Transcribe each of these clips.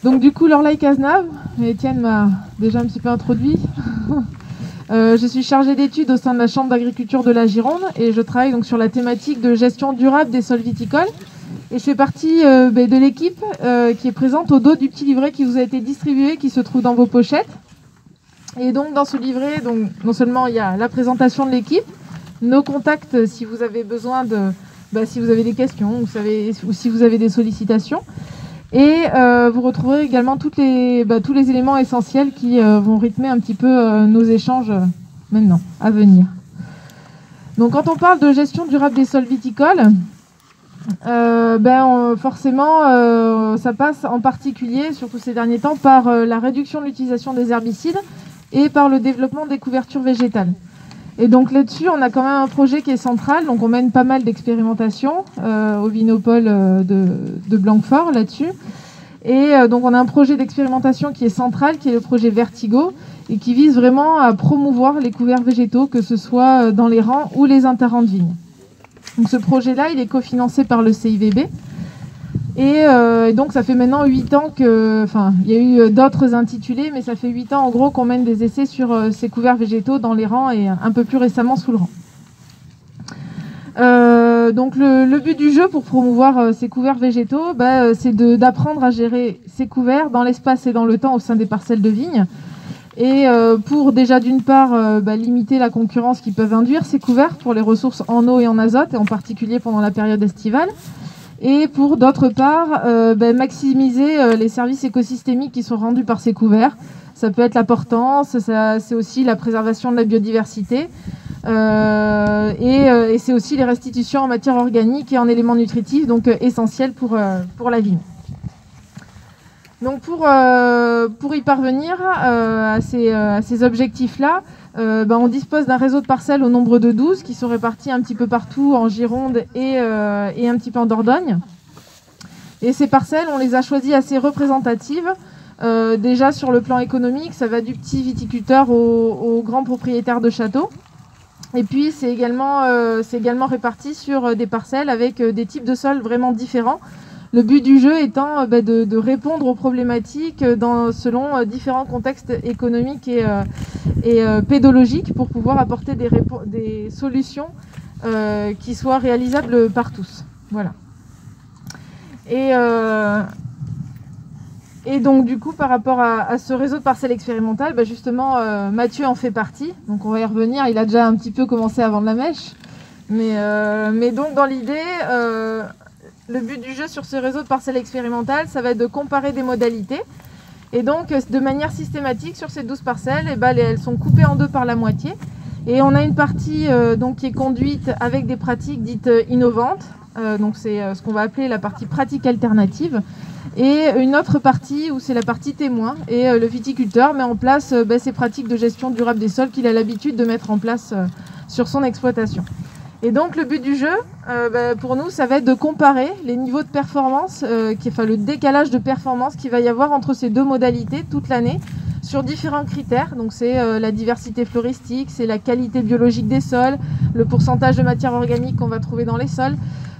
Donc du coup, Lorlaï Cazenave, Étienne m'a déjà un petit peu introduit. Je suis chargée d'études au sein de la Chambre d'agriculture de la Gironde et je travaille donc sur la thématique de gestion durable des sols viticoles. Et je fais partie de l'équipe qui est présente au dos du petit livret qui vous a été distribué, qui se trouve dans vos pochettes. Et donc dans ce livret, donc, non seulement il y a la présentation de l'équipe, nos contacts si vous avez besoin de, si vous avez des questions ou si vous avez des sollicitations. Et vous retrouverez également tous les éléments essentiels qui vont rythmer un petit peu nos échanges maintenant, à venir. Donc quand on parle de gestion durable des sols viticoles, forcément ça passe en particulier, surtout ces derniers temps, par la réduction de l'utilisation des herbicides et par le développement des couvertures végétales. Et donc là-dessus, on a quand même un projet qui est central, donc on mène pas mal d'expérimentations au Vinopole de Blanquefort là-dessus. Et donc on a un projet d'expérimentation qui est central, qui est le projet Vertigo, et qui vise vraiment à promouvoir les couverts végétaux, que ce soit dans les rangs ou les interrangs de vignes. Donc ce projet-là, il est cofinancé par le CIVB. Et donc ça fait maintenant 8 ans que, il y a eu d'autres intitulés, mais ça fait 8 ans en gros qu'on mène des essais sur ces couverts végétaux dans les rangs et un peu plus récemment sous le rang. Donc le but du jeu pour promouvoir ces couverts végétaux, c'est d'apprendre à gérer ces couverts dans l'espace et dans le temps au sein des parcelles de vignes. Et pour déjà d'une part limiter la concurrence qu'ils peuvent induire ces couverts pour les ressources en eau et en azote, et en particulier pendant la période estivale. Et pour d'autre part, maximiser les services écosystémiques qui sont rendus par ces couverts. Ça peut être la portance, c'est aussi la préservation de la biodiversité, et c'est aussi les restitutions en matière organique et en éléments nutritifs, donc essentiels pour la vigne. Donc pour y parvenir à ces objectifs-là, on dispose d'un réseau de parcelles au nombre de 12 qui sont répartis un petit peu partout en Gironde et un petit peu en Dordogne. Et ces parcelles, on les a choisies assez représentatives. Déjà sur le plan économique, ça va du petit viticulteur au grand propriétaire de château. Et puis c'est également réparti sur des parcelles avec des types de sols vraiment différents. Le but du jeu étant de répondre aux problématiques selon différents contextes économiques et pédologiques pour pouvoir apporter des solutions qui soient réalisables par tous. Voilà. Et donc du coup par rapport à ce réseau de parcelles expérimentales, justement Mathieu en fait partie, donc on va y revenir, il a déjà un petit peu commencé à vendre la mèche, mais donc dans l'idée, le but du jeu sur ce réseau de parcelles expérimentales, ça va être de comparer des modalités, et donc de manière systématique sur ces 12 parcelles, elles sont coupées en deux par la moitié, et on a une partie qui est conduite avec des pratiques dites innovantes, donc c'est ce qu'on va appeler la partie pratique alternative, et une autre partie où c'est la partie témoin, et le viticulteur met en place ces pratiques de gestion durable des sols qu'il a l'habitude de mettre en place sur son exploitation. Et donc le but du jeu, pour nous, ça va être de comparer les niveaux de performance, le décalage de performance qu'il va y avoir entre ces deux modalités toute l'année, sur différents critères. Donc c'est la diversité floristique, c'est la qualité biologique des sols, le pourcentage de matière organique qu'on va trouver dans les sols.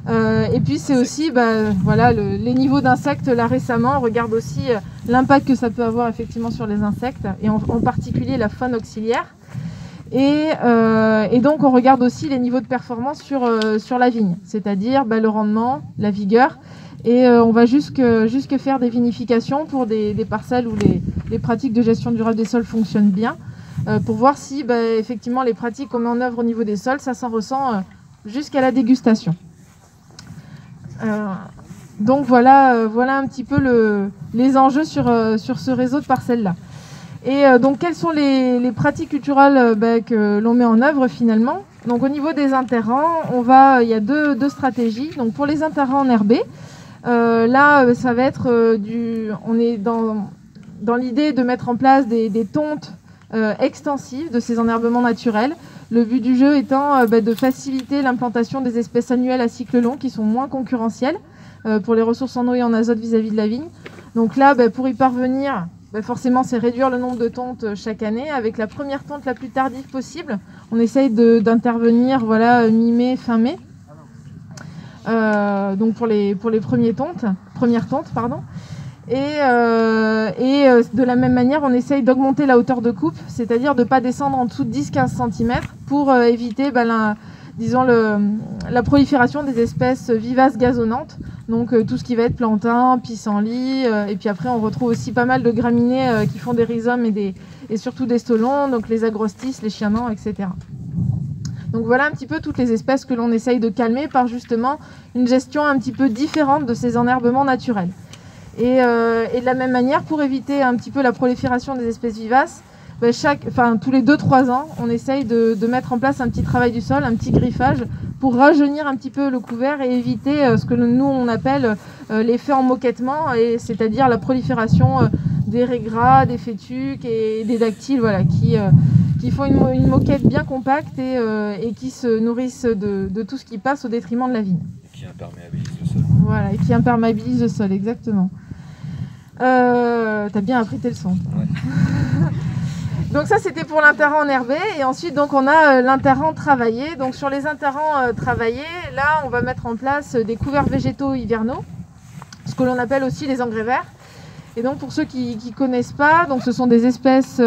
Et puis c'est aussi les niveaux d'insectes. Là récemment, on regarde aussi l'impact que ça peut avoir effectivement sur les insectes, et en particulier la faune auxiliaire. Et donc on regarde aussi les niveaux de performance sur la vigne, c'est-à-dire le rendement, la vigueur. Et on va jusque faire des vinifications pour des parcelles où les pratiques de gestion durable des sols fonctionnent bien, pour voir si effectivement les pratiques qu'on met en œuvre au niveau des sols, ça s'en ressent jusqu'à la dégustation. Donc voilà un petit peu les enjeux sur ce réseau de parcelles-là. Et donc quelles sont les pratiques culturelles que l'on met en œuvre finalement? Donc au niveau des interrants, il y a deux stratégies. Donc pour les interrants enherbés, ça va être on est dans l'idée de mettre en place des tontes extensives de ces enherbements naturels. Le but du jeu étant de faciliter l'implantation des espèces annuelles à cycle long qui sont moins concurrentielles pour les ressources en eau et en azote vis-à-vis de la vigne. Donc là, pour y parvenir, forcément, c'est réduire le nombre de tontes chaque année. Avec la première tonte la plus tardive possible, on essaye d'intervenir mi-mai, fin mai. Donc pour les premières tontes, pardon. De la même manière, on essaye d'augmenter la hauteur de coupe, c'est-à-dire de ne pas descendre en dessous de 10-15 cm pour éviter la prolifération des espèces vivaces gazonnantes. Donc tout ce qui va être plantain, pissenlit, et puis après on retrouve aussi pas mal de graminées qui font des rhizomes et surtout des stolons, donc les agrostis, les chiens-nains, etc. Donc voilà un petit peu toutes les espèces que l'on essaye de calmer par justement une gestion un petit peu différente de ces enherbements naturels. Et de la même manière, pour éviter un petit peu la prolifération des espèces vivaces, tous les 2-3 ans, on essaye de mettre en place un petit travail du sol, un petit griffage, pour rajeunir un petit peu le couvert et éviter ce que nous on appelle l'effet emmoquettement, c'est-à-dire la prolifération des raies gras, des fétuques et des dactyles, voilà, qui font une moquette bien compacte et qui se nourrissent de tout ce qui passe au détriment de la vigne. Et qui imperméabilise le sol. Voilà, et qui imperméabilise le sol, exactement. T'as bien appris tes leçons. Ouais. Donc ça c'était pour l'interrant enherbé, et ensuite donc on a l'interrant travaillé. Donc sur les interrants travaillés, là on va mettre en place des couverts végétaux hivernaux, ce que l'on appelle aussi les engrais verts. Et donc pour ceux qui connaissent pas, donc ce sont des espèces,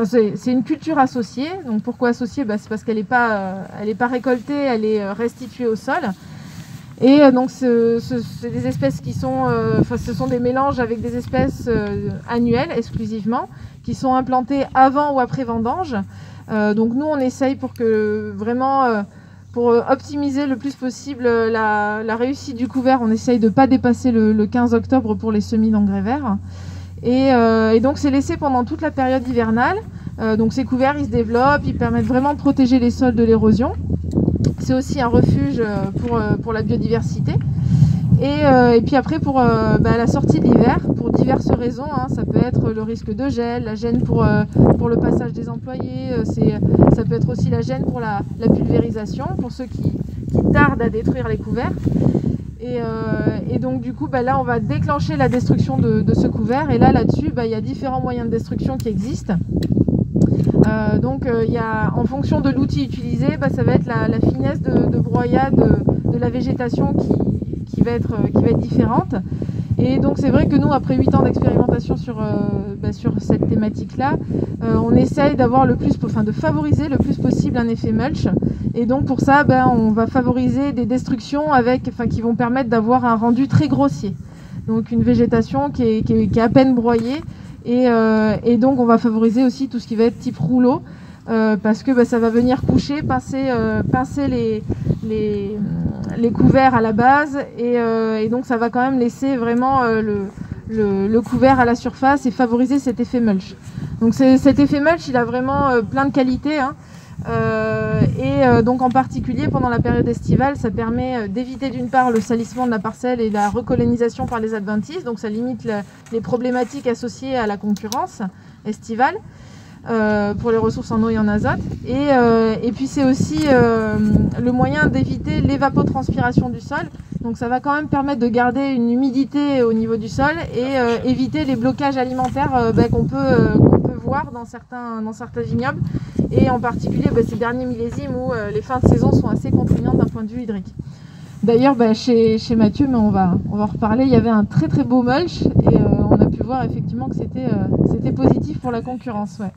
c'est une culture associée. Donc pourquoi associée? C'est parce qu'elle n'est pas récoltée, elle est restituée au sol. Et donc c'est des espèces qui sont, ce sont des mélanges avec des espèces annuelles exclusivement, qui sont implantées avant ou après vendange. Donc nous on essaye pour que vraiment, pour optimiser le plus possible la réussite du couvert, on essaye de ne pas dépasser le 15 octobre pour les semis d'engrais verts. Et donc c'est laissé pendant toute la période hivernale. Donc ces couverts ils se développent, ils permettent vraiment de protéger les sols de l'érosion. C'est aussi un refuge pour la biodiversité. Et puis après, pour la sortie de l'hiver, pour diverses raisons, hein, ça peut être le risque de gel, la gêne pour le passage des employés, ça peut être aussi la gêne pour la pulvérisation, pour ceux qui tardent à détruire les couverts. Et donc du coup, là, on va déclencher la destruction de ce couvert. Et là-dessus, il y a différents moyens de destruction qui existent. En fonction de l'outil utilisé, ça va être la finesse de broyade de la végétation qui va être différente. Et donc c'est vrai que nous, après 8 ans d'expérimentation sur cette thématique-là, on essaye de favoriser le plus possible un effet mulch. Et donc pour ça, on va favoriser des destructions qui vont permettre d'avoir un rendu très grossier. Donc une végétation qui est à peine broyée. Et donc on va favoriser aussi tout ce qui va être type rouleau, parce que ça va venir coucher, pincer les couverts à la base, et donc ça va quand même laisser vraiment le couvert à la surface et favoriser cet effet mulch. Donc cet effet mulch, il a vraiment plein de qualités, hein. Donc en particulier pendant la période estivale, ça permet d'éviter d'une part le salissement de la parcelle et la recolonisation par les adventices, donc ça limite les problématiques associées à la concurrence estivale pour les ressources en eau et en azote, et puis c'est aussi le moyen d'éviter l'évapotranspiration du sol, donc ça va quand même permettre de garder une humidité au niveau du sol et éviter les blocages alimentaires qu'on peut voir dans certains vignobles, et en particulier ces derniers millésimes où les fins de saison sont assez contraignantes d'un point de vue hydrique. D'ailleurs chez Mathieu, mais on va en reparler, il y avait un très très beau mulch, et on a pu voir effectivement que c'était positif pour la concurrence. Ouais.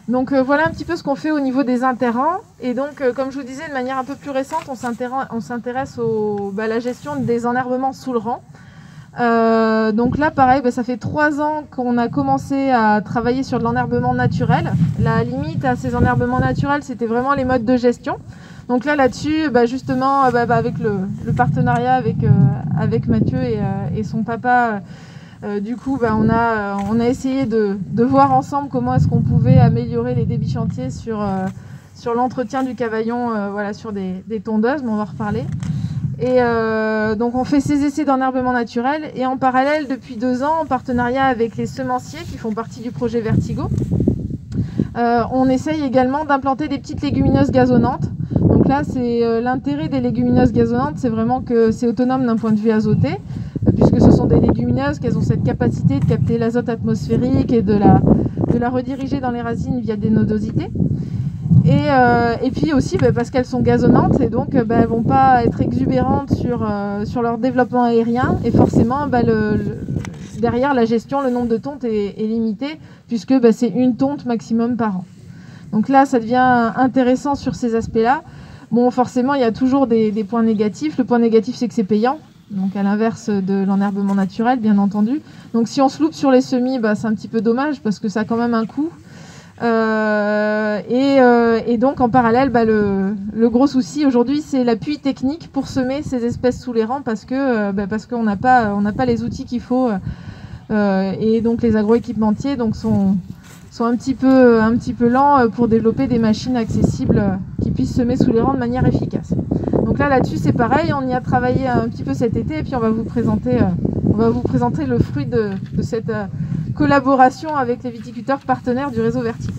Donc voilà un petit peu ce qu'on fait au niveau des interrants. Et donc comme je vous disais, de manière un peu plus récente, on s'intéresse à la gestion des enherbements sous le rang. Donc là pareil, ça fait 3 ans qu'on a commencé à travailler sur de l'enherbement naturel. La limite à ces enherbements naturels, c'était vraiment les modes de gestion. Donc là-dessus, justement, avec le partenariat avec Mathieu et son papa, du coup, on a essayé de voir ensemble comment est-ce qu'on pouvait améliorer les débits chantiers sur l'entretien du cavaillon, sur des tondeuses, mais on va en reparler. Et donc on fait ces essais d'enherbement naturel, et en parallèle, depuis 2 ans, en partenariat avec les semenciers qui font partie du projet Vertigo, on essaye également d'implanter des petites légumineuses gazonnantes. Donc là, c'est l'intérêt des légumineuses gazonnantes, c'est vraiment que c'est autonome d'un point de vue azoté, puisque ce sont des légumineuses qu'elles ont cette capacité de capter l'azote atmosphérique et de la rediriger dans les racines via des nodosités. Et puis aussi parce qu'elles sont gazonnantes et donc elles ne vont pas être exubérantes sur leur développement aérien. Et forcément, derrière la gestion, le nombre de tontes est limité puisque c'est une tonte maximum par an. Donc là, ça devient intéressant sur ces aspects-là. Bon, forcément, il y a toujours des points négatifs. Le point négatif, c'est que c'est payant. Donc à l'inverse de l'enherbement naturel, bien entendu. Donc si on se loupe sur les semis, c'est un petit peu dommage parce que ça a quand même un coût. Et donc en parallèle, le gros souci aujourd'hui, c'est l'appui technique pour semer ces espèces sous les rangs parce qu'on n'a pas les outils qu'il faut. Et donc les agroéquipementiers sont un petit peu lents pour développer des machines accessibles qui puissent semer sous les rangs de manière efficace. Donc là-dessus, c'est pareil, on y a travaillé un petit peu cet été et puis on va vous présenter le fruit de cette collaboration avec les viticulteurs partenaires du réseau Vertical.